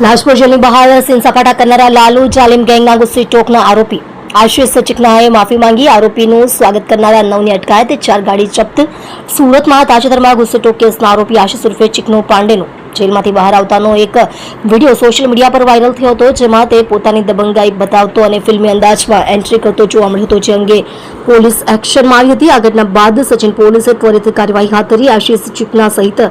રાજપુર જેલની બહાર સીન સપાટા કરનારા લાલુ જાલિમ ગેંગના ગુસ્સી ટોકના આરોપી આશિષ ચિકનાએ માફી માંગી. આરોપીનું સ્વાગત કરનારા 9ની અટકાયત. 4 ગાડી જપ્ત. સુરતમાં તાજેતરમાં ગુસ્સી ટોક કેસના આરોપી આશિષ ઉર્ફે ચિકનો પાંડેનું જેલમાંથી બહાર આવતાનો એક વિડીયો સોશિયલ મીડિયા પર વાયરલ થયો હતો, જેમાં તે પોતાની દબંગાઈ બતાવતો અને ફિલ્મી અંદાજમાં એન્ટ્રી કરતો જોવા મળ્યો હતો, જે અંગે પોલીસ એક્શનમાં આવી હતી. આ ઘટના બાદ સચિન પોલીસે ત્વરિત કાર્યવાહી હાથ ધરી આશિષ ચિકના સહિત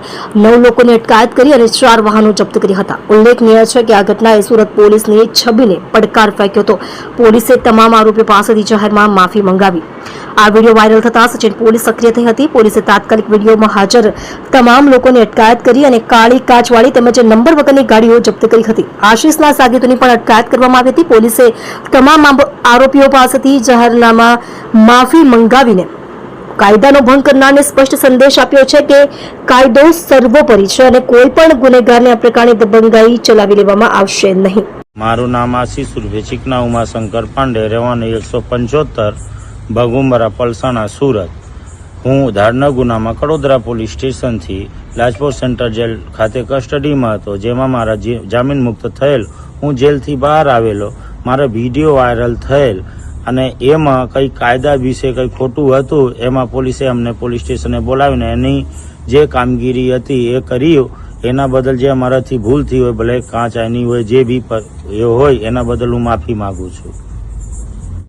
9 લોકોની અટકાયત કરી અને 4 વાહનો જપ્ત કર્યા હતા. ઉલ્લેખનીય છે કે આ ઘટનાએ સુરત પોલીસની છબીને પડકાર ફેંક્યો હતો. પોલીસે તમામ આરોપીઓ પાસેથી જાહેરમાં માફી મંગાવી. આ વિડીયો વાયરલ થતા સચિન પોલીસ સક્રિય થઈ હતી. પોલીસે તાત્કાલિક વિડીયોમાં હાજર તમામ લોકોની અટકાયત કરી અને કાળી કાચવાળી તેમજ નંબર વગરની ગાડીઓ જપ્ત કરી હતી. આશિષના સાગીતોની પણ અટકાયત કરવામાં આવી હતી. પોલીસે તમામ આરોપીઓ પાસેથી જાહેરનામા માફી મંગાવીને કાયદાનો ભંગ કરનારને સ્પષ્ટ સંદેશ આપ્યો છે કે કાયદો સર્વોપરી છે અને કોઈ પણ ગુનેગારને આ પ્રકારની દબંગાઈ ચલાવી લેવામાં આવશે નહીં. મારું નામ આશિષ ઉર્ફે ચિકના ઉમાશંકર પાંડે, રહેવાનું 175 ભગુંબરા પલસાણા, સુરત. હું ધારના ગુનામાં કડોદરા પોલીસ સ્ટેશનથી લાજપોર સેન્ટ્રલ જેલ ખાતે કસ્ટડીમાં હતો, જેમાં મારા જામીન મુક્ત થયેલ. હું જેલથી બહાર આવેલો, મારો વિડીયો વાયરલ થયેલ અને એમાં કંઈ કાયદા વિશે કંઈ ખોટું હતું. એમાં પોલીસે અમને પોલીસ સ્ટેશને બોલાવીને એની જે કામગીરી હતી એ કરી. એના બદલ જે અમારાથી ભૂલ થઈ હોય, ભલે કાંચ આની હોય, જે બી હોય એના બદલ હું માફી માગું છું.